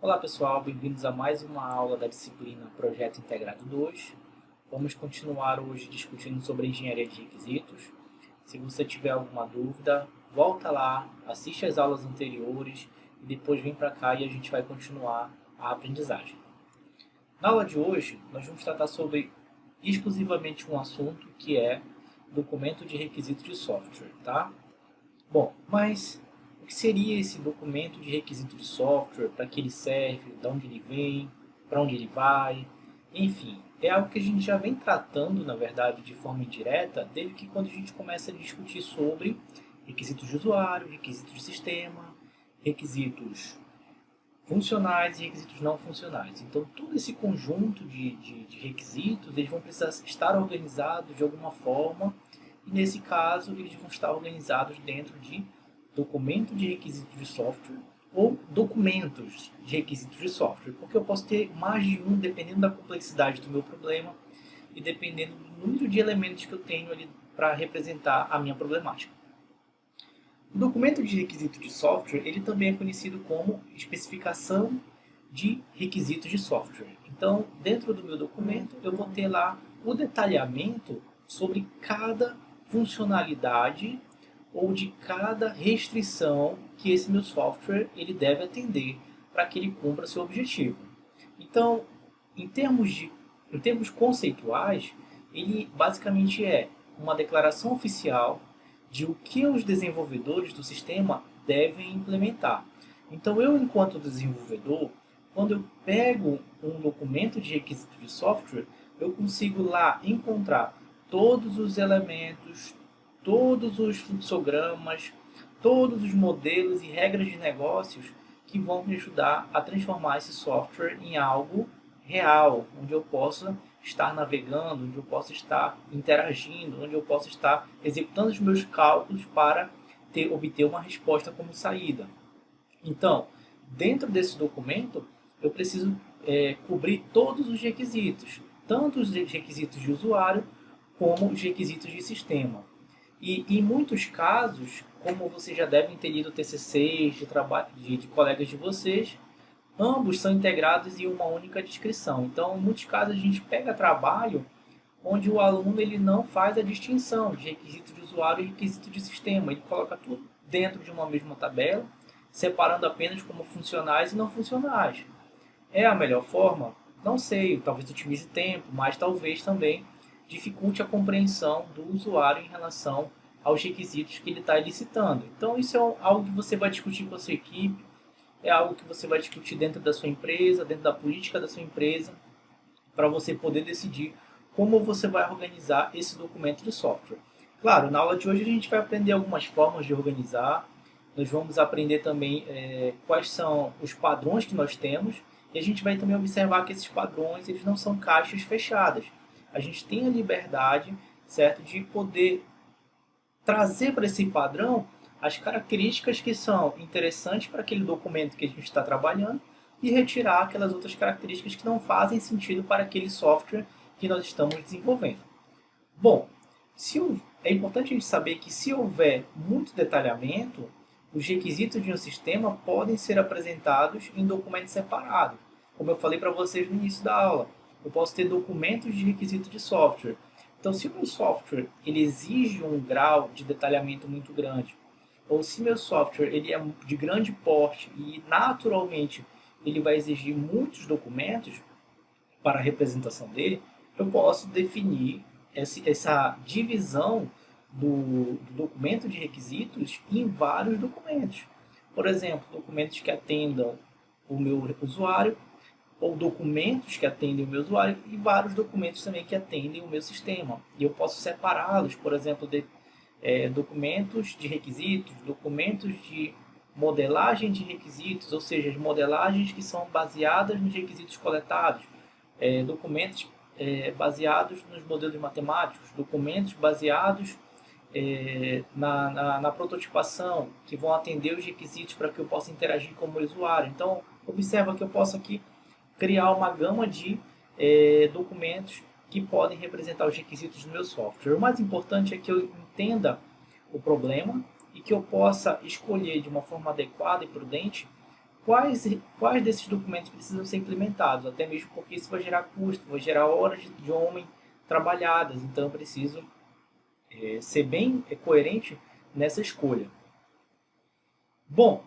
Olá pessoal, bem-vindos a mais uma aula da disciplina Projeto Integrado 2. Vamos continuar hoje discutindo sobre engenharia de requisitos. Se você tiver alguma dúvida, volta lá, assiste as aulas anteriores e depois vem para cá e a gente vai continuar a aprendizagem. Na aula de hoje, nós vamos tratar sobre exclusivamente um assunto que é documento de requisitos de software, tá? Bom, mas o que seria esse documento de requisito de software, para que ele serve, de onde ele vem, para onde ele vai, enfim, é algo que a gente já vem tratando, na verdade, de forma indireta, desde que quando a gente começa a discutir sobre requisitos de usuário, requisitos de sistema, requisitos funcionais e requisitos não funcionais. Então, todo esse conjunto de requisitos, eles vão precisar estar organizados de alguma forma, e nesse caso, eles vão estar organizados dentro de documento de requisitos de software ou documentos de requisitos de software, porque eu posso ter mais de um dependendo da complexidade do meu problema e dependendo do número de elementos que eu tenho ali para representar a minha problemática. O documento de requisito de software, ele também é conhecido como especificação de requisitos de software. Então, dentro do meu documento, eu vou ter lá o detalhamento sobre cada funcionalidade ou de cada restrição que esse meu software ele deve atender para que ele cumpra seu objetivo. Então, em termos conceituais, ele basicamente é uma declaração oficial de o que os desenvolvedores do sistema devem implementar. Então, eu, enquanto desenvolvedor, quando eu pego um documento de requisito de software, eu consigo lá encontrar todos os elementos, todos os fluxogramas, todos os modelos e regras de negócios que vão me ajudar a transformar esse software em algo real, onde eu possa estar navegando, onde eu possa estar interagindo, onde eu possa estar executando os meus cálculos para obter uma resposta como saída. Então, dentro desse documento, eu preciso cobrir todos os requisitos, tanto os requisitos de usuário como os requisitos de sistema. E em muitos casos, como vocês já devem ter lido TCCs de colegas de vocês, ambos são integrados em uma única descrição. Então, em muitos casos, a gente pega trabalho onde o aluno ele não faz a distinção de requisito de usuário e requisito de sistema. Ele coloca tudo dentro de uma mesma tabela, separando apenas como funcionais e não funcionais. É a melhor forma? Não sei, talvez otimize tempo, mas talvez também dificulte a compreensão do usuário em relação aos requisitos que ele está licitando. Então, isso é algo que você vai discutir com a sua equipe, é algo que você vai discutir dentro da sua empresa, dentro da política da sua empresa, para você poder decidir como você vai organizar esse documento de software. Claro, na aula de hoje a gente vai aprender algumas formas de organizar, nós vamos aprender também quais são os padrões que nós temos, e a gente vai também observar que esses padrões eles não são caixas fechadas. A gente tem a liberdade, certo, de poder trazer para esse padrão as características que são interessantes para aquele documento que a gente está trabalhando e retirar aquelas outras características que não fazem sentido para aquele software que nós estamos desenvolvendo. Bom, é importante a gente saber que se houver muito detalhamento, os requisitos de um sistema podem ser apresentados em documentos separados. Como eu falei para vocês no início da aula, eu posso ter documentos de requisito de software. Então, se o meu software ele exige um grau de detalhamento muito grande, ou se meu software ele é de grande porte e naturalmente ele vai exigir muitos documentos para a representação dele, eu posso definir essa divisão do documento de requisitos em vários documentos. Por exemplo, documentos que atendam o meu usuário, ou documentos que atendem o meu usuário e vários documentos também que atendem o meu sistema. E eu posso separá-los, por exemplo, documentos de requisitos, documentos de modelagem de requisitos, ou seja, as modelagens que são baseadas nos requisitos coletados, documentos baseados nos modelos matemáticos, documentos baseados na prototipação, que vão atender os requisitos para que eu possa interagir como usuário. Então, observa que eu posso aqui criar uma gama de documentos que podem representar os requisitos do meu software. O mais importante é que eu entenda o problema e que eu possa escolher de uma forma adequada e prudente quais desses documentos precisam ser implementados, até mesmo porque isso vai gerar custo, vai gerar horas de homem trabalhadas, então eu preciso ser bem coerente nessa escolha. Bom,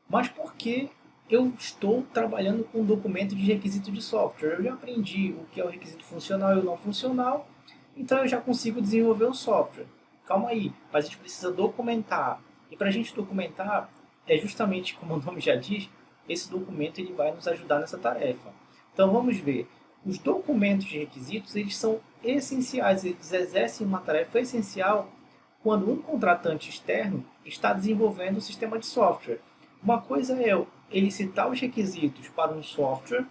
mas por que eu estou trabalhando com um documento de requisito de software? Eu já aprendi o que é o requisito funcional e o não funcional, então eu já consigo desenvolver o software. Calma aí, mas a gente precisa documentar. E para a gente documentar, é justamente como o nome já diz, esse documento ele vai nos ajudar nessa tarefa. Então vamos ver. Os documentos de requisitos eles são essenciais, eles exercem uma tarefa essencial quando um contratante externo está desenvolvendo um sistema de software. Uma coisa é ele citar os requisitos para um software,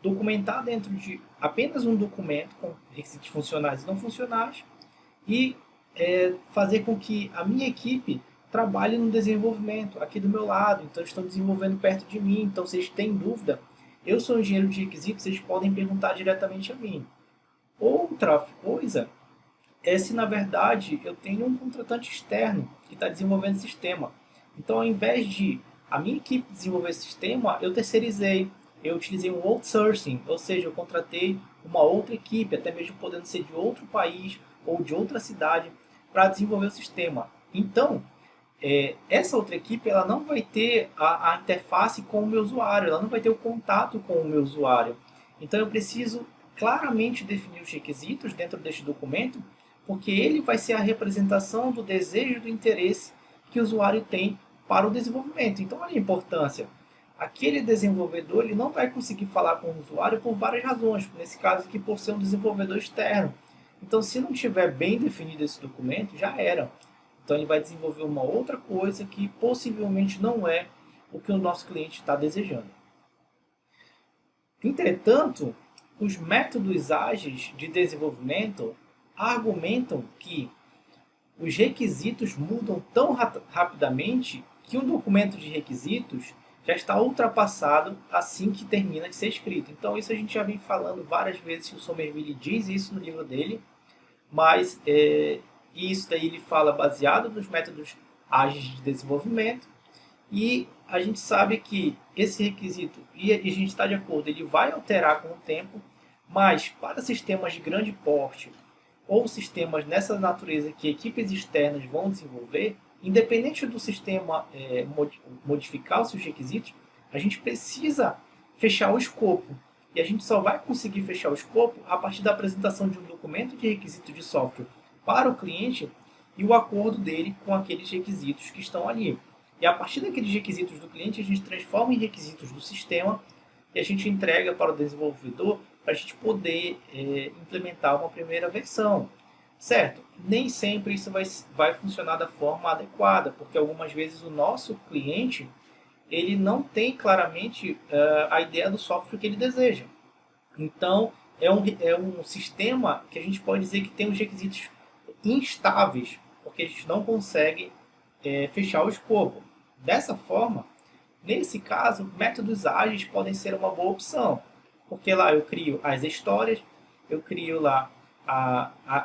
documentar dentro de apenas um documento com requisitos funcionais e não funcionais e fazer com que a minha equipe trabalhe no desenvolvimento aqui do meu lado. Então, estão desenvolvendo perto de mim. Então, se eles têm dúvida, eu sou engenheiro de requisitos, eles podem perguntar diretamente a mim. Outra coisa é se, na verdade, eu tenho um contratante externo que está desenvolvendo o sistema. Então, ao invés de a minha equipe desenvolver esse sistema, eu terceirizei. Eu utilizei um outsourcing, ou seja, eu contratei uma outra equipe, até mesmo podendo ser de outro país ou de outra cidade, para desenvolver o sistema. Então, essa outra equipe ela não vai ter a interface com o meu usuário, ela não vai ter o contato com o meu usuário. Então, eu preciso claramente definir os requisitos dentro deste documento, porque ele vai ser a representação do desejo e do interesse que o usuário tem para o desenvolvimento. Então, olha a importância. Aquele desenvolvedor ele não vai conseguir falar com o usuário por várias razões, nesse caso aqui por ser um desenvolvedor externo. Então, se não tiver bem definido esse documento, já era. Então, ele vai desenvolver uma outra coisa que possivelmente não é o que o nosso cliente está desejando. Entretanto, os métodos ágeis de desenvolvimento argumentam que os requisitos mudam tão rapidamente que um documento de requisitos já está ultrapassado assim que termina de ser escrito. Então, isso a gente já vem falando várias vezes, o Somerville diz isso no livro dele, mas isso daí ele fala baseado nos métodos ágeis de desenvolvimento, e a gente sabe que esse requisito, e a gente está de acordo, ele vai alterar com o tempo, mas para sistemas de grande porte ou sistemas nessa natureza que equipes externas vão desenvolver, independente do sistema modificar os seus requisitos, a gente precisa fechar o escopo. E a gente só vai conseguir fechar o escopo a partir da apresentação de um documento de requisito de software para o cliente e o acordo dele com aqueles requisitos que estão ali. E a partir daqueles requisitos do cliente, a gente transforma em requisitos do sistema e a gente entrega para o desenvolvedor para a gente poder implementar uma primeira versão. Certo? Nem sempre isso vai funcionar da forma adequada, porque algumas vezes o nosso cliente ele não tem claramente a ideia do software que ele deseja. Então, é um sistema que a gente pode dizer que tem os requisitos instáveis, porque a gente não consegue fechar o escopo. Dessa forma, nesse caso, métodos ágeis podem ser uma boa opção, porque lá eu crio as histórias, eu crio lá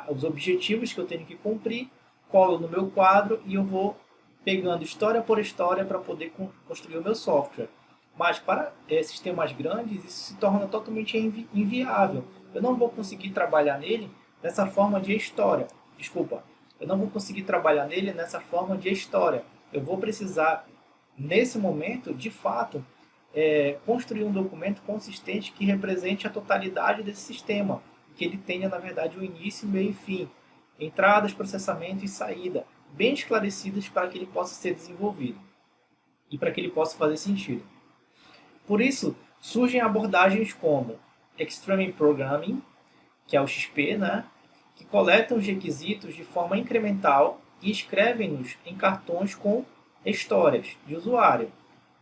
os objetivos que eu tenho que cumprir, colo no meu quadro e eu vou pegando história por história para poder construir o meu software. Mas para sistemas grandes isso se torna totalmente inviável. Eu não vou conseguir trabalhar nele nessa forma de história. Desculpa, eu não vou conseguir trabalhar nele nessa forma de história. Eu vou precisar, nesse momento, de fato, construir um documento consistente que represente a totalidade desse sistema, que ele tenha, na verdade, o início, meio e fim, entradas, processamento e saída, bem esclarecidas para que ele possa ser desenvolvido e para que ele possa fazer sentido. Por isso, surgem abordagens como Extreme Programming, que é o XP, né? Que coletam os requisitos de forma incremental e escrevem-nos em cartões com histórias de usuário,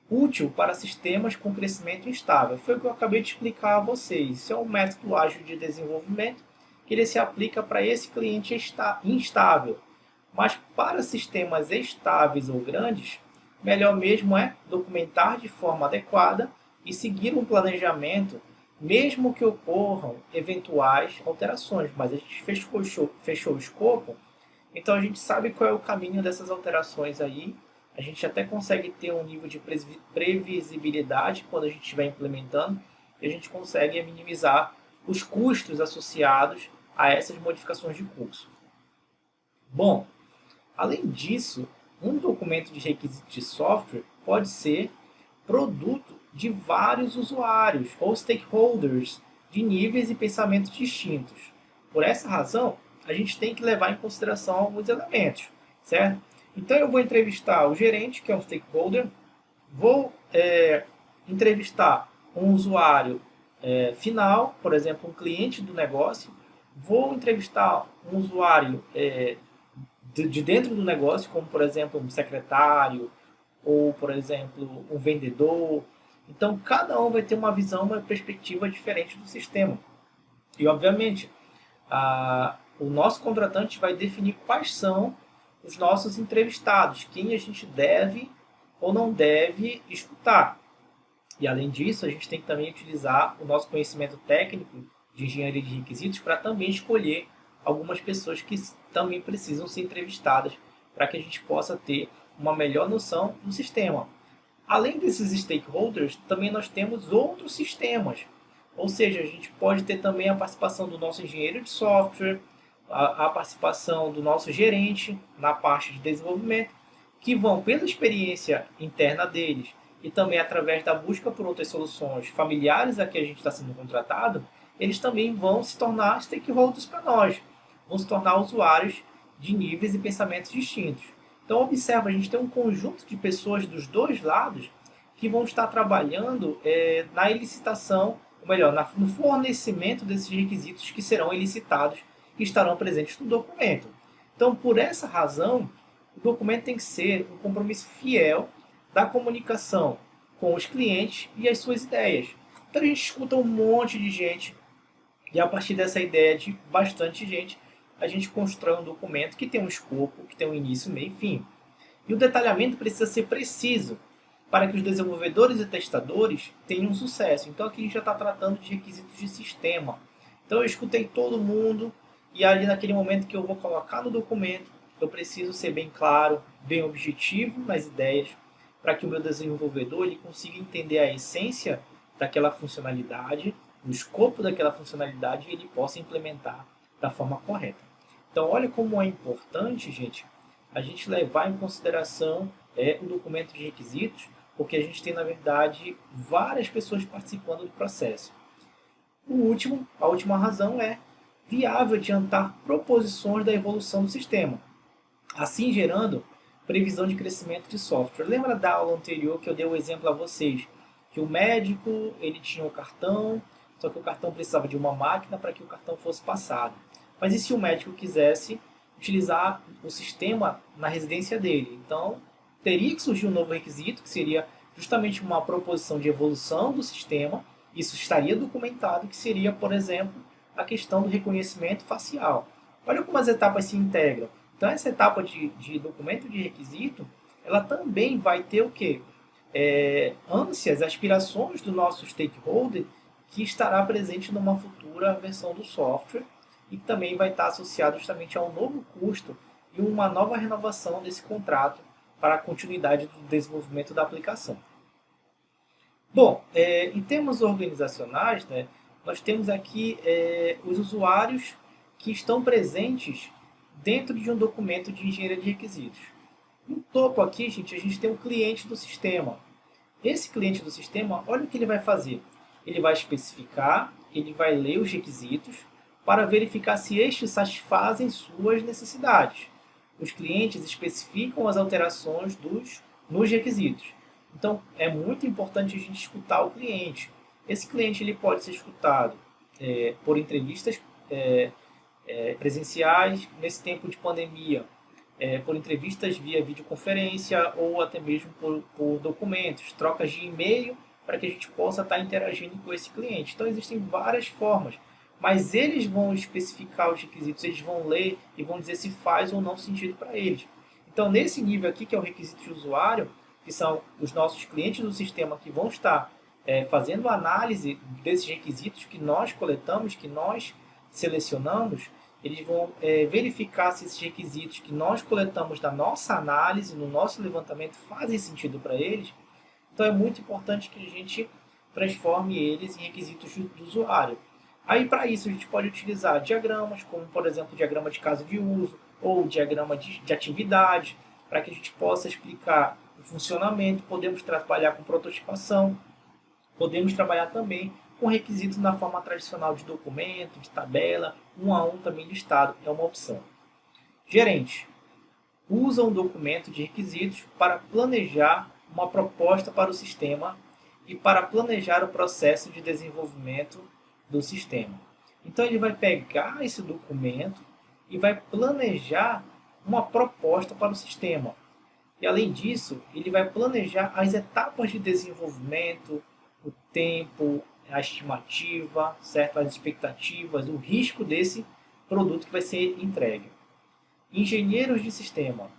útil para sistemas com crescimento instável. Foi o que eu acabei de explicar a vocês. Isso é um método ágil de desenvolvimento que ele se aplica para esse cliente instável. Mas para sistemas estáveis ou grandes, melhor mesmo é documentar de forma adequada e seguir um planejamento, mesmo que ocorram eventuais alterações. Mas a gente fechou o escopo, então a gente sabe qual é o caminho dessas alterações aí a gente até consegue ter um nível de previsibilidade quando a gente estiver implementando, e a gente consegue minimizar os custos associados a essas modificações de curso. Bom, além disso, um documento de requisitos de software pode ser produto de vários usuários ou stakeholders de níveis e pensamentos distintos. Por essa razão, a gente tem que levar em consideração alguns elementos, certo? Então eu vou entrevistar o gerente, que é um stakeholder, vou entrevistar um usuário final, por exemplo, um cliente do negócio, vou entrevistar um usuário de dentro do negócio, como por exemplo um secretário, ou por exemplo um vendedor. Então cada um vai ter uma visão, uma perspectiva diferente do sistema. E obviamente o nosso contratante vai definir quais são os nossos entrevistados, quem a gente deve ou não deve escutar. E além disso, a gente tem que também utilizar o nosso conhecimento técnico de engenharia de requisitos para também escolher algumas pessoas que também precisam ser entrevistadas para que a gente possa ter uma melhor noção do sistema. Além desses stakeholders, também nós temos outros sistemas. Ou seja, a gente pode ter também a participação do nosso engenheiro de software, a participação do nosso gerente na parte de desenvolvimento, que vão, pela experiência interna deles e também através da busca por outras soluções familiares a que a gente está sendo contratado, eles também vão se tornar stakeholders para nós, vão se tornar usuários de níveis e pensamentos distintos. Então, observa, a gente tem um conjunto de pessoas dos dois lados que vão estar trabalhando na elicitação, ou melhor, no fornecimento desses requisitos que serão elicitados e estarão presentes no documento. Então, por essa razão, o documento tem que ser um compromisso fiel da comunicação com os clientes e as suas ideias. Então, a gente escuta um monte de gente e a partir dessa ideia de bastante gente, a gente constrói um documento que tem um escopo, que tem um início, meio e fim. E o detalhamento precisa ser preciso para que os desenvolvedores e testadores tenham sucesso. Então aqui a gente já está tratando de requisitos de sistema. Então eu escutei todo mundo e ali naquele momento que eu vou colocar no documento, eu preciso ser bem claro, bem objetivo nas ideias, para que o meu desenvolvedor ele consiga entender a essência daquela funcionalidade, o escopo daquela funcionalidade e ele possa implementar da forma correta. Então, olha como é importante, gente, a gente levar em consideração o documento de requisitos, porque a gente tem, na verdade, várias pessoas participando do processo. A última razão é viável adiantar proposições da evolução do sistema, assim gerando previsão de crescimento de software. Lembra da aula anterior que eu dei o exemplo a vocês, que o médico ele tinha o cartão, só que o cartão precisava de uma máquina para que o cartão fosse passado. Mas e se o médico quisesse utilizar o sistema na residência dele? Então, teria que surgir um novo requisito, que seria justamente uma proposição de evolução do sistema. Isso estaria documentado, que seria, por exemplo, a questão do reconhecimento facial. Olha como as etapas se integram. Então, essa etapa de documento de requisito, ela também vai ter o quê? Ânsias, aspirações do nosso stakeholder, que estará presente numa futura versão do software e também vai estar associado justamente ao novo custo e uma nova renovação desse contrato para a continuidade do desenvolvimento da aplicação. Bom, em termos organizacionais, né, nós temos aqui os usuários que estão presentes dentro de um documento de engenharia de requisitos. No topo aqui, gente, a gente tem o cliente do sistema. Esse cliente do sistema, olha o que ele vai fazer. Ele vai especificar, ele vai ler os requisitos para verificar se estes satisfazem suas necessidades. Os clientes especificam as alterações nos requisitos. Então, é muito importante a gente escutar o cliente. Esse cliente ele pode ser escutado por entrevistas presenciais, nesse tempo de pandemia, por entrevistas via videoconferência ou até mesmo por documentos, trocas de e-mail, para que a gente possa estar interagindo com esse cliente. Então, existem várias formas, mas eles vão especificar os requisitos, eles vão ler e vão dizer se faz ou não sentido para eles. Então, nesse nível aqui, que é o requisito de usuário, que são os nossos clientes do sistema que vão estar fazendo a análise desses requisitos que nós coletamos, que nós selecionamos, eles vão verificar se esses requisitos que nós coletamos da nossa análise, no nosso levantamento, fazem sentido para eles. Então é muito importante que a gente transforme eles em requisitos do usuário. Aí para isso a gente pode utilizar diagramas, como por exemplo diagrama de caso de uso ou diagrama de atividade, para que a gente possa explicar o funcionamento. Podemos trabalhar com prototipação, podemos trabalhar também com requisitos na forma tradicional de documento, de tabela, um a um também listado, é uma opção. Gerente usa um documento de requisitos para planejar uma proposta para o sistema e para planejar o processo de desenvolvimento do sistema. Então ele vai pegar esse documento e vai planejar uma proposta para o sistema. E além disso, ele vai planejar as etapas de desenvolvimento, o tempo, a estimativa, certo? As expectativas, o risco desse produto que vai ser entregue. Engenheiros de sistema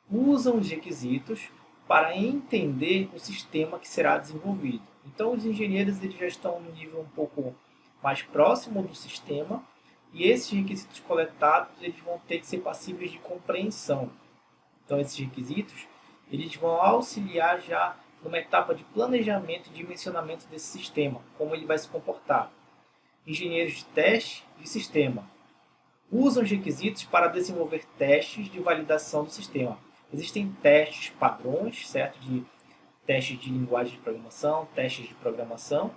usam os requisitos para entender o sistema que será desenvolvido. Então, os engenheiros eles já estão no nível um pouco mais próximo do sistema e esses requisitos coletados eles vão ter que ser passíveis de compreensão. Então, esses requisitos eles vão auxiliar já numa etapa de planejamento e dimensionamento desse sistema, como ele vai se comportar. Engenheiros de teste de sistema usam os requisitos para desenvolver testes de validação do sistema. Existem testes padrões, certo? De testes de linguagem de programação, testes de programação,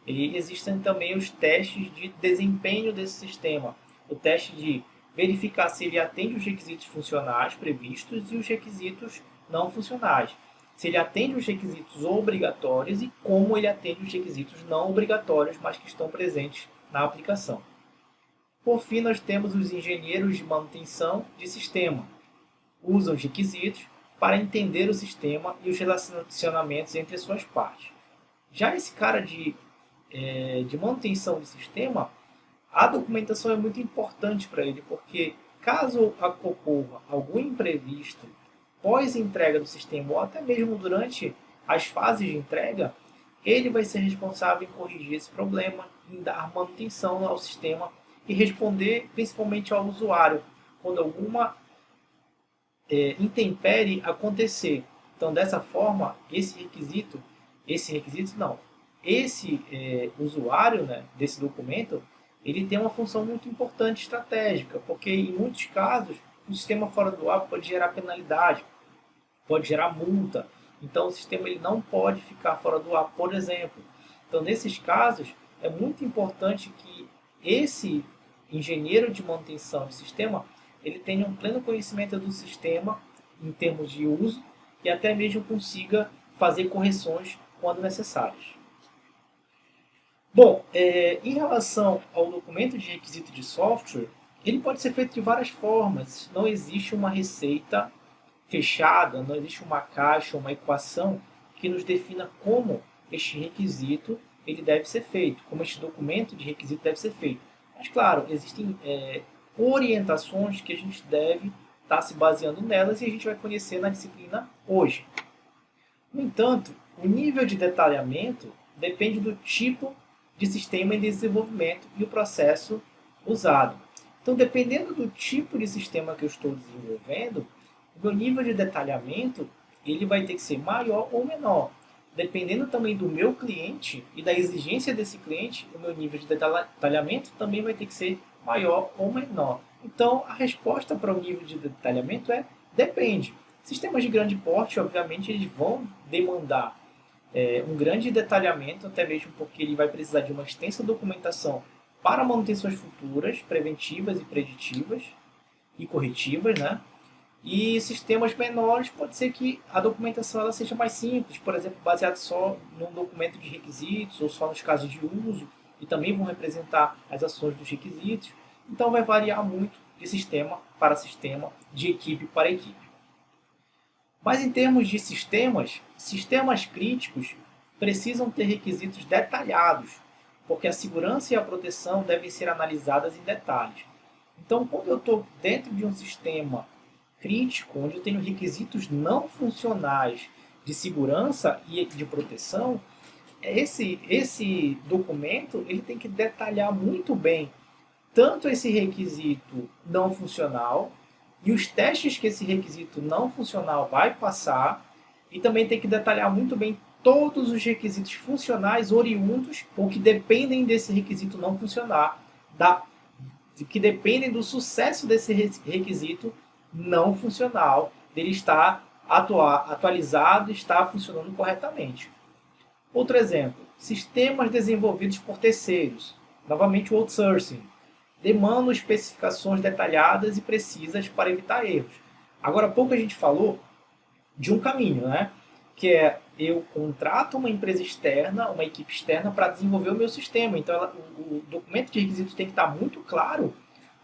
e existem também os testes de desempenho desse sistema. O teste de verificar se ele atende os requisitos funcionais previstos e os requisitos não funcionais. Se ele atende os requisitos obrigatórios e como ele atende os requisitos não obrigatórios, mas que estão presentes na aplicação. Por fim, nós temos os engenheiros de manutenção de sistema. Usam os requisitos para entender o sistema e os relacionamentos entre as suas partes. Já esse cara de manutenção de sistema, a documentação é muito importante para ele, porque caso ocorra algum imprevisto pós-entrega do sistema, ou até mesmo durante as fases de entrega, ele vai ser responsável em corrigir esse problema, em dar manutenção ao sistema e responder principalmente ao usuário, quando alguma intempérie acontecer. Então, dessa forma, esse usuário, né, desse documento, ele tem uma função muito importante estratégica, porque em muitos casos o sistema fora do ar pode gerar penalidade, pode gerar multa. Então o sistema ele não pode ficar fora do ar, por exemplo. Então nesses casos é muito importante que esse engenheiro de manutenção de sistema ele tenha um pleno conhecimento do sistema em termos de uso e até mesmo consiga fazer correções quando necessárias. Bom, em relação ao documento de requisito de software, ele pode ser feito de várias formas. Não existe uma receita fechada, não existe uma caixa, uma equação que nos defina como este requisito ele deve ser feito, como este documento de requisito deve ser feito. Mas, claro, existem orientações que a gente deve estar se baseando nelas e a gente vai conhecer na disciplina hoje. No entanto, o nível de detalhamento depende do tipo de sistema em desenvolvimento e o processo usado. Então, dependendo do tipo de sistema que eu estou desenvolvendo, o meu nível de detalhamento ele vai ter que ser maior ou menor. Dependendo também do meu cliente e da exigência desse cliente, o meu nível de detalhamento também vai ter que ser maior ou menor. Então, a resposta para o nível de detalhamento é depende. Sistemas de grande porte, obviamente, eles vão demandar um grande detalhamento, até mesmo porque ele vai precisar de uma extensa documentação para manutenções futuras, preventivas e preditivas e corretivas, né? E sistemas menores, pode ser que a documentação ela seja mais simples, por exemplo, baseada só num documento de requisitos ou só nos casos de uso, e também vão representar as ações dos requisitos. Então vai variar muito de sistema para sistema, de equipe para equipe. Mas em termos de sistemas críticos precisam ter requisitos detalhados, porque a segurança e a proteção devem ser analisadas em detalhes. Então, quando eu estou dentro de um sistema crítico, onde eu tenho requisitos não funcionais de segurança e de proteção, esse documento ele tem que detalhar muito bem tanto esse requisito não funcional e os testes que esse requisito não funcional vai passar, e também tem que detalhar muito bem todos os requisitos funcionais oriundos ou que dependem desse requisito não funcionar, que dependem do sucesso desse requisito não funcional, dele estar atualizado e estar funcionando corretamente. Outro exemplo, sistemas desenvolvidos por terceiros, novamente o outsourcing, demandam especificações detalhadas e precisas para evitar erros. Agora há pouco a gente falou de um caminho, né? Que é eu contrato uma empresa externa, uma equipe externa para desenvolver o meu sistema. Então o documento de requisitos tem que estar muito claro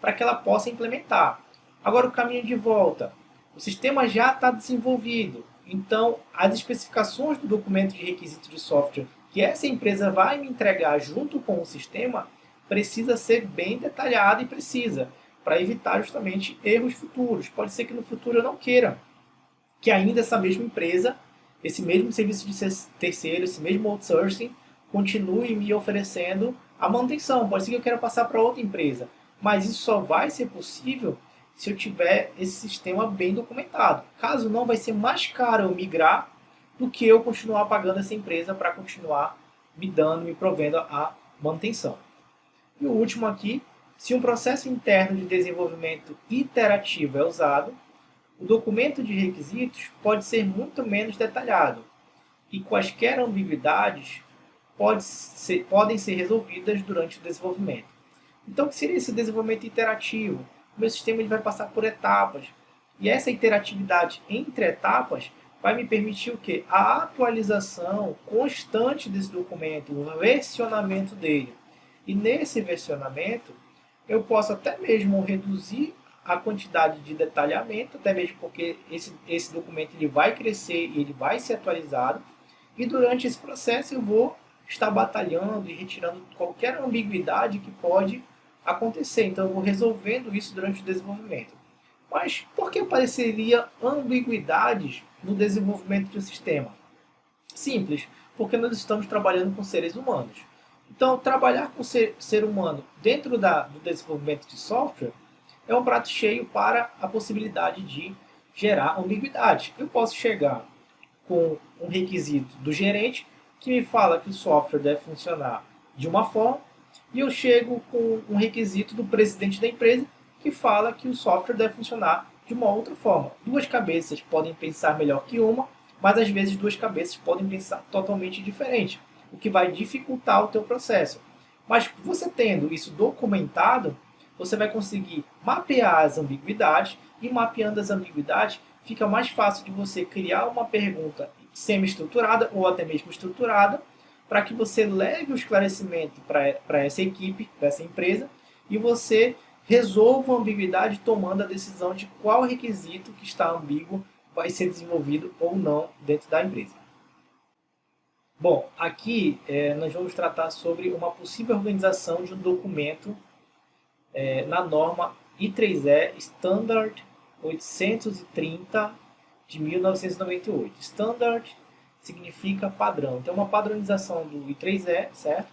para que ela possa implementar. Agora o caminho de volta, o sistema já está desenvolvido, então as especificações do documento de requisitos de software que essa empresa vai me entregar junto com o sistema precisa ser bem detalhada e precisa, para evitar justamente erros futuros. Pode ser que no futuro eu não queira que ainda essa mesma empresa, esse mesmo serviço de terceiro, esse mesmo outsourcing, continue me oferecendo a manutenção. Pode ser que eu queira passar para outra empresa, mas isso só vai ser possível se eu tiver esse sistema bem documentado. Caso não, vai ser mais caro eu migrar do que eu continuar pagando essa empresa para continuar me provendo a manutenção. E o último aqui, se um processo interno de desenvolvimento iterativo é usado, o documento de requisitos pode ser muito menos detalhado e quaisquer ambiguidades podem ser resolvidas durante o desenvolvimento. Então, o que seria esse desenvolvimento iterativo? O meu sistema ele vai passar por etapas e essa interatividade entre etapas vai me permitir o quê? A atualização constante desse documento, o versionamento dele. E nesse versionamento, eu posso até mesmo reduzir a quantidade de detalhamento, até mesmo porque esse documento ele vai crescer e ele vai ser atualizado. E durante esse processo eu vou estar batalhando e retirando qualquer ambiguidade que pode acontecer. Então eu vou resolvendo isso durante o desenvolvimento. Mas por que apareceria ambiguidades no desenvolvimento de um sistema? Simples, porque nós estamos trabalhando com seres humanos. Então, trabalhar com ser humano dentro do desenvolvimento de software é um prato cheio para a possibilidade de gerar ambiguidade. Eu posso chegar com um requisito do gerente que me fala que o software deve funcionar de uma forma e eu chego com um requisito do presidente da empresa que fala que o software deve funcionar de uma outra forma. Duas cabeças podem pensar melhor que uma, mas às vezes duas cabeças podem pensar totalmente diferente, o que vai dificultar o teu processo. Mas você tendo isso documentado, você vai conseguir mapear as ambiguidades e mapeando as ambiguidades fica mais fácil de você criar uma pergunta semi-estruturada ou até mesmo estruturada para que você leve o esclarecimento para essa equipe, para essa empresa e você resolva a ambiguidade tomando a decisão de qual requisito que está ambíguo vai ser desenvolvido ou não dentro da empresa. Bom, aqui nós vamos tratar sobre uma possível organização de um documento na norma I3E Standard 830 de 1998. Standard significa padrão. Então, uma padronização do I3E, certo?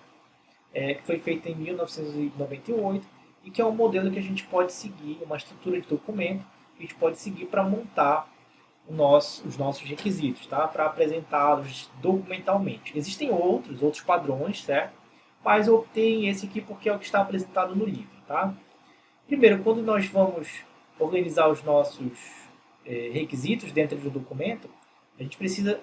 Que foi feita em 1998 e que é um modelo que a gente pode seguir, uma estrutura de documento que a gente pode seguir para montar os nossos requisitos, tá? Para apresentá-los documentalmente. Existem outros padrões, certo? Mas eu optei esse aqui porque é o que está apresentado no livro. Tá? Primeiro, quando nós vamos organizar os nossos requisitos dentro do documento, a gente precisa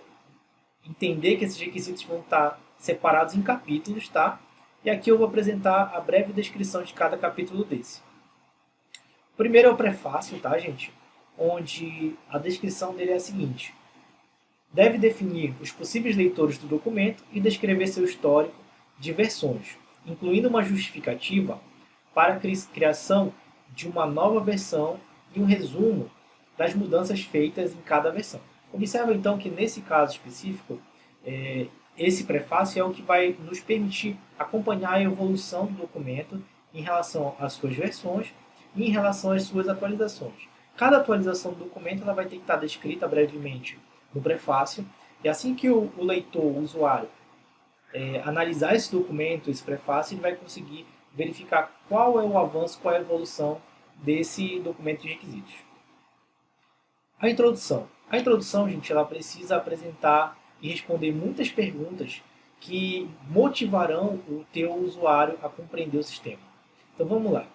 entender que esses requisitos vão estar separados em capítulos, tá? E aqui eu vou apresentar a breve descrição de cada capítulo desse. O primeiro é o prefácio, tá, gente? Onde a descrição dele é a seguinte: deve definir os possíveis leitores do documento e descrever seu histórico de versões, incluindo uma justificativa para a criação de uma nova versão e um resumo das mudanças feitas em cada versão. Observa então que nesse caso específico, esse prefácio é o que vai nos permitir acompanhar a evolução do documento em relação às suas versões e em relação às suas atualizações. Cada atualização do documento ela vai ter que estar descrita brevemente no prefácio, e assim que o leitor, o usuário, analisar esse documento, esse prefácio, ele vai conseguir verificar qual é o avanço, qual é a evolução desse documento de requisitos. A introdução. A introdução, gente, ela precisa apresentar e responder muitas perguntas que motivarão o teu usuário a compreender o sistema. Então vamos lá.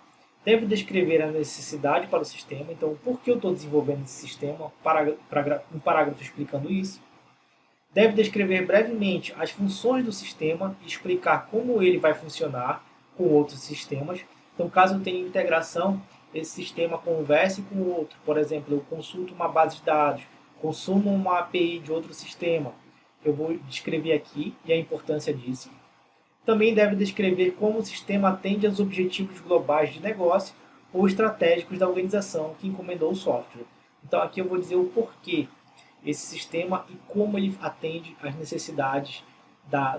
Deve descrever a necessidade para o sistema. Então, por que eu estou desenvolvendo esse sistema? Um parágrafo explicando isso. Deve descrever brevemente as funções do sistema e explicar como ele vai funcionar com outros sistemas. Então, caso tenha integração, esse sistema converse com o outro. Por exemplo, eu consulto uma base de dados, consumo uma API de outro sistema. Eu vou descrever aqui e a importância disso. Também deve descrever como o sistema atende aos objetivos globais de negócio ou estratégicos da organização que encomendou o software. Então, aqui eu vou dizer o porquê esse sistema e como ele atende às necessidades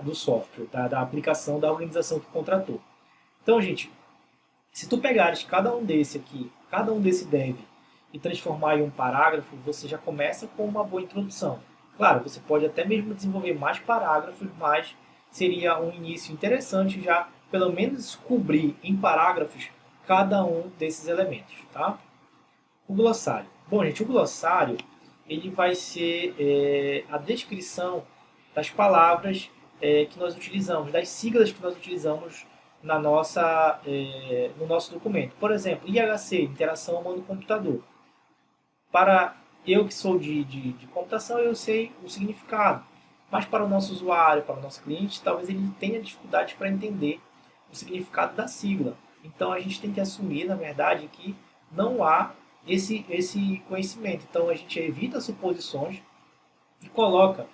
do software, da aplicação da organização que contratou. Então, gente, se tu pegares cada um desse deve, e transformar em um parágrafo, você já começa com uma boa introdução. Claro, você pode até mesmo desenvolver mais parágrafos, mas seria um início interessante já, pelo menos, cobrir em parágrafos cada um desses elementos. Tá? O glossário. Bom, gente, o glossário ele vai ser a descrição das palavras que nós utilizamos, das siglas que nós utilizamos no nosso documento. Por exemplo, IHC, Interação Humano-Computador. Para eu que sou de computação, eu sei o significado. Mas para o nosso usuário, para o nosso cliente, talvez ele tenha dificuldade para entender o significado da sigla. Então a gente tem que assumir, na verdade, que não há esse conhecimento. Então a gente evita suposições e coloca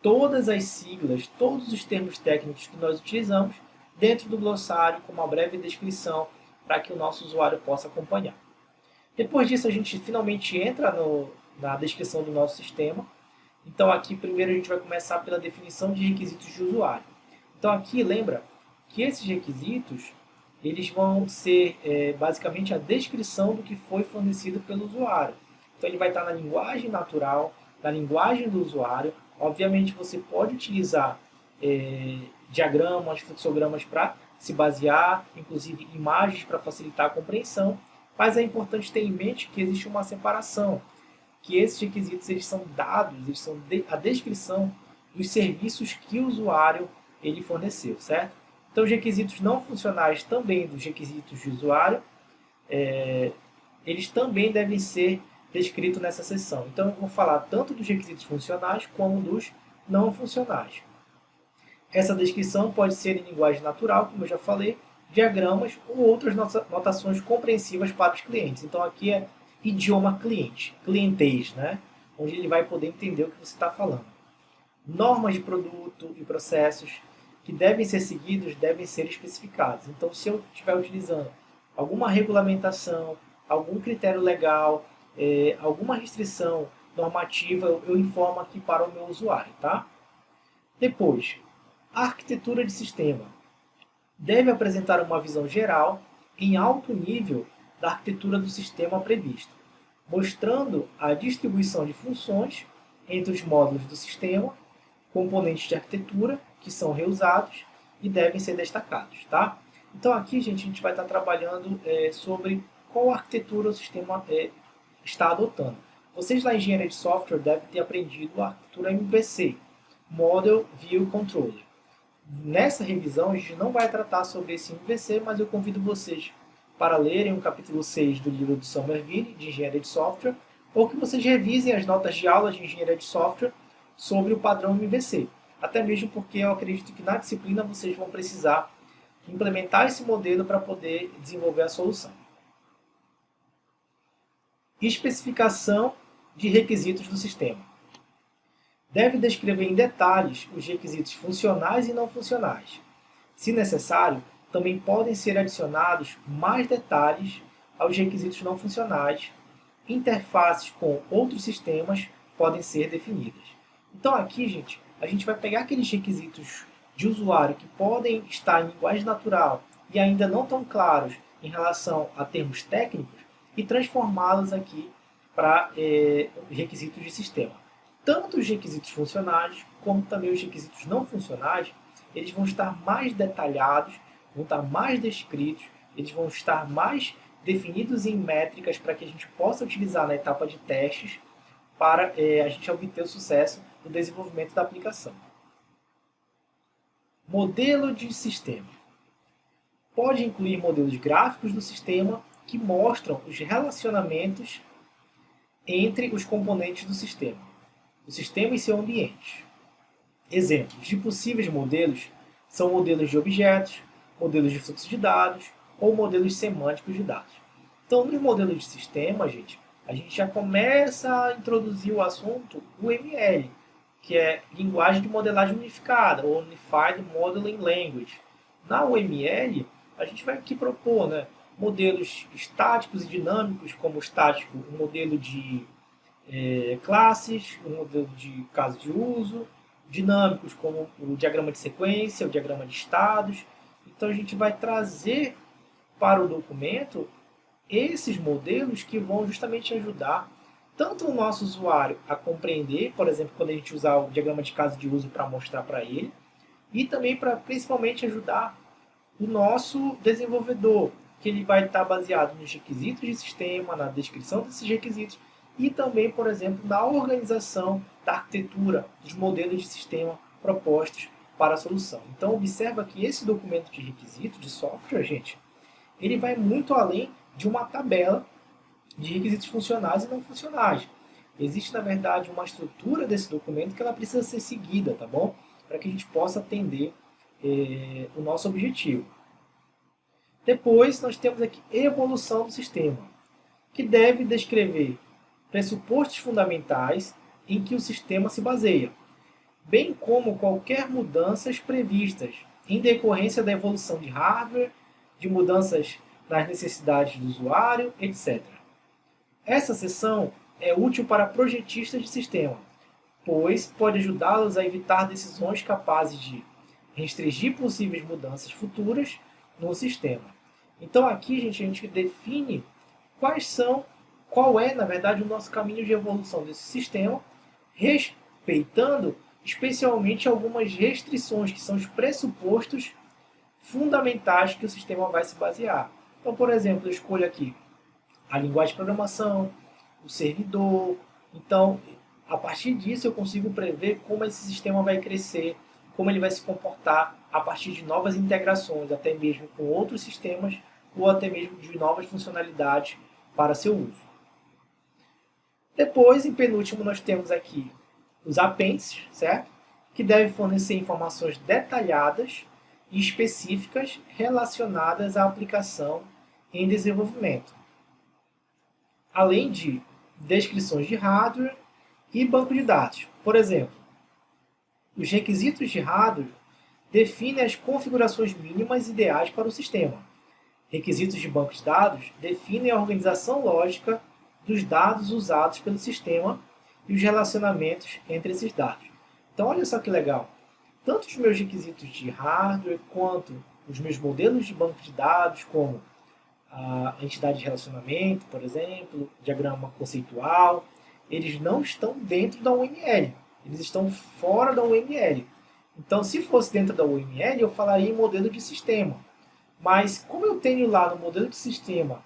todas as siglas, todos os termos técnicos que nós utilizamos dentro do glossário com uma breve descrição para que o nosso usuário possa acompanhar. Depois disso a gente finalmente entra na descrição do nosso sistema. Então aqui primeiro a gente vai começar pela definição de requisitos de usuário. Então aqui lembra que esses requisitos eles vão ser basicamente a descrição do que foi fornecido pelo usuário. Então ele vai estar na linguagem natural, na linguagem do usuário. Obviamente você pode utilizar diagramas, fluxogramas para se basear, inclusive imagens para facilitar a compreensão, mas é importante ter em mente que existe uma separação, que esses requisitos eles são dados, eles são a descrição dos serviços que o usuário ele forneceu, certo? Então, os requisitos não funcionais também dos requisitos de usuário, eles também devem ser descritos nessa seção. Então, eu vou falar tanto dos requisitos funcionais como dos não funcionais. Essa descrição pode ser em linguagem natural, como eu já falei, diagramas ou outras notações compreensivas para os clientes. Então, aqui é idioma cliente, clientês, né? Onde ele vai poder entender o que você está falando. Normas de produto e processos que devem ser seguidos devem ser especificados. Então, se eu estiver utilizando alguma regulamentação, algum critério legal, alguma restrição normativa, eu informo aqui para o meu usuário. Tá? Depois, a arquitetura de sistema deve apresentar uma visão geral em alto nível da arquitetura do sistema previsto, mostrando a distribuição de funções entre os módulos do sistema, componentes de arquitetura que são reusados e devem ser destacados. Tá? Então aqui, gente, a gente vai estar trabalhando sobre qual arquitetura o sistema está adotando. Vocês lá em engenharia de software devem ter aprendido a arquitetura MVC, Model View Controller. Nessa revisão a gente não vai tratar sobre esse MVC, mas eu convido vocês para lerem o capítulo 6 do livro do Somerville, de Engenharia de Software, ou que vocês revisem as notas de aula de Engenharia de Software sobre o padrão MVC. Até mesmo porque eu acredito que na disciplina vocês vão precisar implementar esse modelo para poder desenvolver a solução. Especificação de requisitos do sistema. Deve descrever em detalhes os requisitos funcionais e não funcionais. Se necessário, também podem ser adicionados mais detalhes aos requisitos não funcionais. Interfaces com outros sistemas podem ser definidas. Então aqui, gente, a gente vai pegar aqueles requisitos de usuário que podem estar em linguagem natural e ainda não tão claros em relação a termos técnicos e transformá-los aqui para requisitos de sistema. Tanto os requisitos funcionais como também os requisitos não funcionais, eles vão estar mais detalhados vão estar mais descritos, eles vão estar mais definidos em métricas para que a gente possa utilizar na etapa de testes para a gente obter o sucesso no desenvolvimento da aplicação. Modelo de sistema. Pode incluir modelos gráficos do sistema que mostram os relacionamentos entre os componentes do sistema e seu ambiente. Exemplos de possíveis modelos são modelos de objetos, modelos de fluxo de dados ou modelos semânticos de dados. Então, no modelo de sistema, a gente já começa a introduzir o assunto UML, que é Linguagem de Modelagem Unificada, ou Unified Modeling Language. Na UML, a gente vai aqui propor, modelos estáticos e dinâmicos, como o estático, o modelo de classes, o modelo de caso de uso, dinâmicos como o diagrama de sequência, o diagrama de estados. Então a gente vai trazer para o documento esses modelos que vão justamente ajudar tanto o nosso usuário a compreender, por exemplo, quando a gente usar o diagrama de caso de uso para mostrar para ele, e também para principalmente ajudar o nosso desenvolvedor, que ele vai estar baseado nos requisitos de sistema, na descrição desses requisitos, e também, por exemplo, na organização da arquitetura dos modelos de sistema propostos para a solução. Então, observa que esse documento de requisitos de software, ele vai muito além de uma tabela de requisitos funcionais e não funcionais. Existe, na verdade, uma estrutura desse documento que ela precisa ser seguida, tá bom? Para que a gente possa atender o nosso objetivo. Depois, nós temos aqui evolução do sistema, que deve descrever pressupostos fundamentais em que o sistema se baseia, bem como qualquer mudanças previstas em decorrência da evolução de hardware, de mudanças nas necessidades do usuário, etc. Essa seção é útil para projetistas de sistema, pois pode ajudá-los a evitar decisões capazes de restringir possíveis mudanças futuras no sistema. Então aqui, a gente define qual é, na verdade, o nosso caminho de evolução desse sistema, respeitando especialmente algumas restrições, que são os pressupostos fundamentais que o sistema vai se basear. Então, por exemplo, eu escolho aqui a linguagem de programação, o servidor. Então, a partir disso, eu consigo prever como esse sistema vai crescer, como ele vai se comportar a partir de novas integrações, até mesmo com outros sistemas, ou até mesmo de novas funcionalidades para seu uso. Depois, em penúltimo, nós temos aqui os apêndices, certo? Que devem fornecer informações detalhadas e específicas relacionadas à aplicação em desenvolvimento, além de descrições de hardware e banco de dados. Por exemplo, os requisitos de hardware definem as configurações mínimas ideais para o sistema. Requisitos de banco de dados definem a organização lógica dos dados usados pelo sistema e os relacionamentos entre esses dados. Então, olha só que legal. Tanto os meus requisitos de hardware, quanto os meus modelos de banco de dados, como a entidade de relacionamento, por exemplo, diagrama conceitual, eles não estão dentro da UML. Eles estão fora da UML. Então, se fosse dentro da UML, eu falaria em modelo de sistema. Mas, como eu tenho lá no modelo de sistema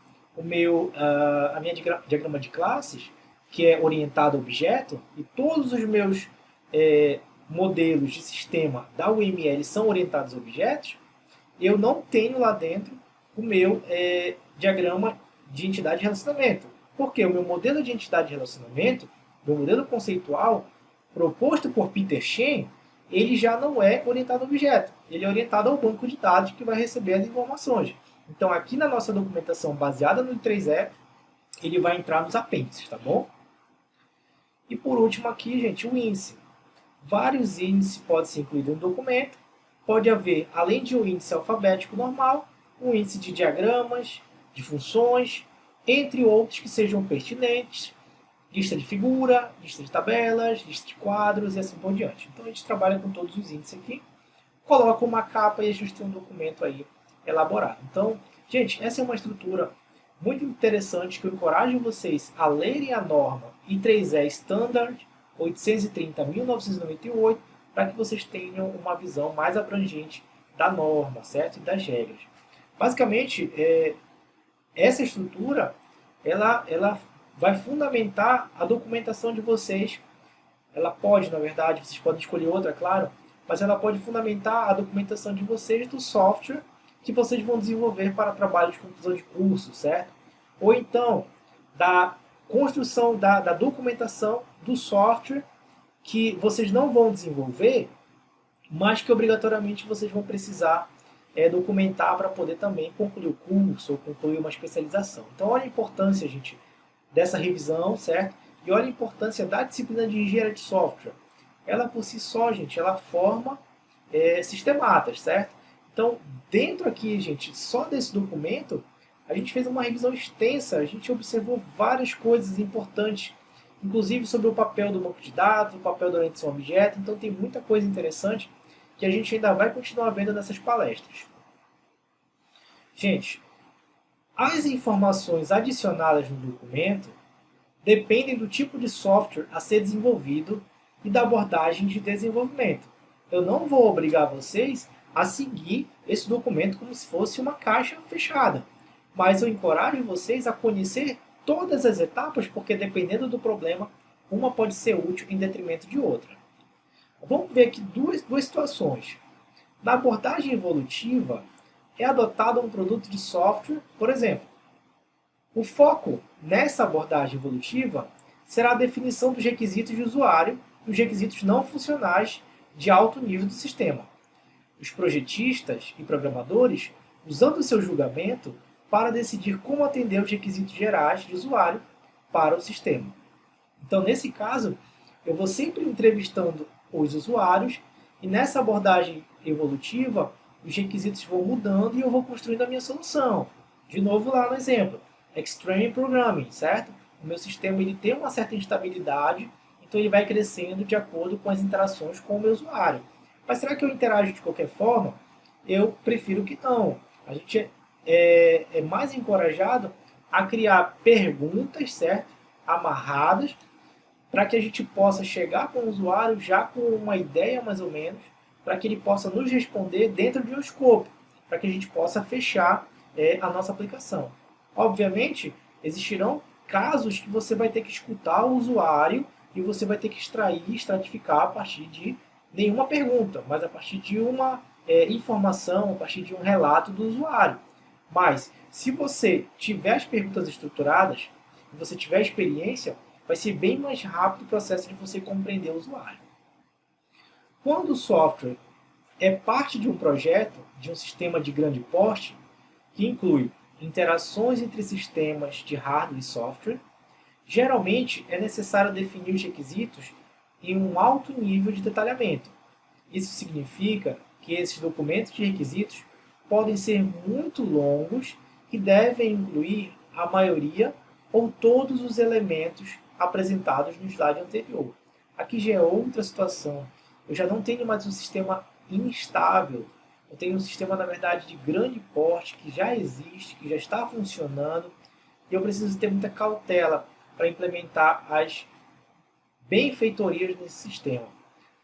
a minha diagrama de classes, que é orientado a objeto, e todos os meus modelos de sistema da UML são orientados a objetos, eu não tenho lá dentro o meu diagrama de entidade de relacionamento. Porque o meu modelo de entidade de relacionamento, meu modelo conceitual, proposto por Peter Shen, ele já não é orientado a objeto. Ele é orientado ao banco de dados que vai receber as informações. Então, aqui na nossa documentação baseada no I3E, ele vai entrar nos apêndices, tá bom? E por último aqui, gente, o índice. Vários índices podem ser incluídos no documento. Pode haver, além de um índice alfabético normal, um índice de diagramas, de funções, entre outros que sejam pertinentes, lista de figura, lista de tabelas, lista de quadros e assim por diante. Então a gente trabalha com todos os índices aqui, coloca uma capa e a gente tem um documento aí elaborado. Então, gente, essa é uma estrutura muito interessante que eu encorajo vocês a lerem a norma I3E Standard 830/1998 para que vocês tenham uma visão mais abrangente da norma, certo? E das regras. Basicamente, essa estrutura ela vai fundamentar a documentação de vocês. Ela pode, na verdade, vocês podem escolher outra, claro, mas ela pode fundamentar a documentação de vocês do software que vocês vão desenvolver para trabalho de conclusão de curso, certo? Ou então, da construção da documentação do software que vocês não vão desenvolver, mas que obrigatoriamente vocês vão precisar documentar para poder também concluir o curso ou concluir uma especialização. Então, olha a importância, gente, dessa revisão, certo? E olha a importância da disciplina de engenharia de software. Ela, por si só, gente, ela forma sistematas, certo? Então, dentro aqui, gente, só desse documento, a gente fez uma revisão extensa, a gente observou várias coisas importantes, inclusive sobre o papel do banco de dados, o papel da orientação a objeto, então tem muita coisa interessante que a gente ainda vai continuar vendo nessas palestras. Gente, as informações adicionadas no documento dependem do tipo de software a ser desenvolvido e da abordagem de desenvolvimento. Eu não vou obrigar vocês a seguir esse documento como se fosse uma caixa fechada, mas eu encorajo vocês a conhecer todas as etapas, porque dependendo do problema, uma pode ser útil em detrimento de outra. Vamos ver aqui duas situações. Na abordagem evolutiva, é adotado um produto de software, por exemplo. O foco nessa abordagem evolutiva será a definição dos requisitos de usuário e os requisitos não funcionais de alto nível do sistema. Os projetistas e programadores, usando o seu julgamento para decidir como atender os requisitos gerais de usuário para o sistema. Então, nesse caso, eu vou sempre entrevistando os usuários e nessa abordagem evolutiva, os requisitos vão mudando e eu vou construindo a minha solução. De novo lá no exemplo, Extreme Programming, certo? O meu sistema ele tem uma certa instabilidade, então ele vai crescendo de acordo com as interações com o meu usuário. Mas será que eu interajo de qualquer forma? Eu prefiro que não. A gente é mais encorajado a criar perguntas, certo? Amarradas, para que a gente possa chegar com o usuário já com uma ideia mais ou menos, para que ele possa nos responder dentro de um escopo, para que a gente possa fechar a nossa aplicação. Obviamente, existirão casos que você vai ter que escutar o usuário e você vai ter que estratificar a partir de nenhuma pergunta, mas a partir de uma informação, a partir de um relato do usuário. Mas, se você tiver as perguntas estruturadas, e você tiver experiência, vai ser bem mais rápido o processo de você compreender o usuário. Quando o software é parte de um projeto, de um sistema de grande porte, que inclui interações entre sistemas de hardware e software, geralmente é necessário definir os requisitos em um alto nível de detalhamento. Isso significa que esses documentos de requisitos podem ser muito longos e devem incluir a maioria ou todos os elementos apresentados no slide anterior. Aqui já é outra situação. Eu já não tenho mais um sistema instável. Eu tenho um sistema, na verdade, de grande porte, que já existe, que já está funcionando, e eu preciso ter muita cautela para implementar as benfeitorias nesse sistema.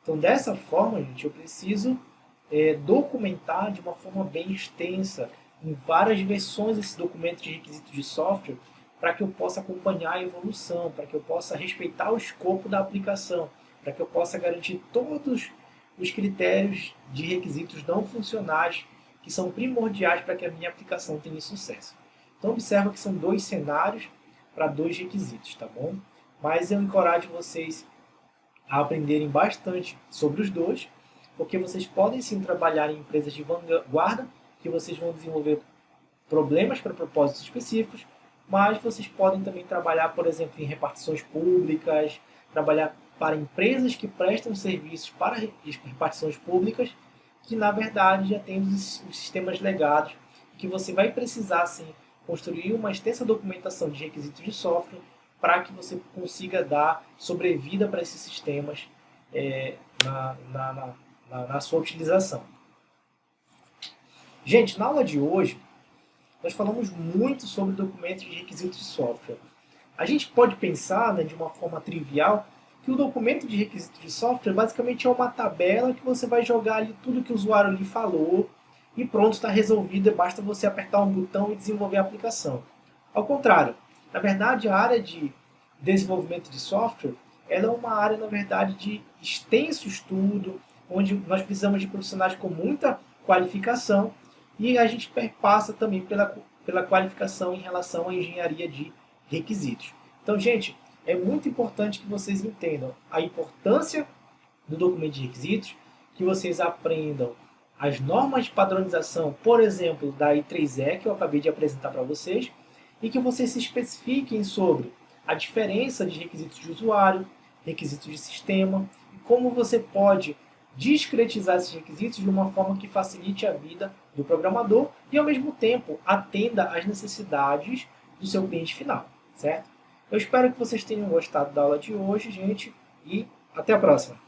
Então, dessa forma, gente, eu preciso documentar de uma forma bem extensa, em várias versões, esse documento de requisitos de software, para que eu possa acompanhar a evolução, para que eu possa respeitar o escopo da aplicação, para que eu possa garantir todos os critérios de requisitos não funcionais que são primordiais para que a minha aplicação tenha sucesso. Então, observa que são dois cenários para dois requisitos, tá bom? Mas eu encorajo vocês a aprenderem bastante sobre os dois, porque vocês podem sim trabalhar em empresas de vanguarda, que vocês vão desenvolver problemas para propósitos específicos, mas vocês podem também trabalhar, por exemplo, em repartições públicas, trabalhar para empresas que prestam serviços para repartições públicas, que na verdade já tem os sistemas legados, que você vai precisar sim construir uma extensa documentação de requisitos de software para que você consiga dar sobrevida para esses sistemas na sua utilização. Gente, na aula de hoje, nós falamos muito sobre documentos de requisitos de software. A gente pode pensar, né, de uma forma trivial, que o documento de requisitos de software basicamente é uma tabela que você vai jogar ali tudo que o usuário lhe falou, e pronto, está resolvido, basta você apertar um botão e desenvolver a aplicação. Ao contrário, na verdade, a área de desenvolvimento de software ela é uma área, na verdade, de extenso estudo, onde nós precisamos de profissionais com muita qualificação e a gente perpassa também pela qualificação em relação à engenharia de requisitos. Então, gente, é muito importante que vocês entendam a importância do documento de requisitos, que vocês aprendam as normas de padronização, por exemplo, da I3E, que eu acabei de apresentar para vocês, e que vocês se especifiquem sobre a diferença de requisitos de usuário, requisitos de sistema, e como você pode discretizar esses requisitos de uma forma que facilite a vida do programador e, ao mesmo tempo, atenda às necessidades do seu cliente final, certo? Eu espero que vocês tenham gostado da aula de hoje, gente, e até a próxima!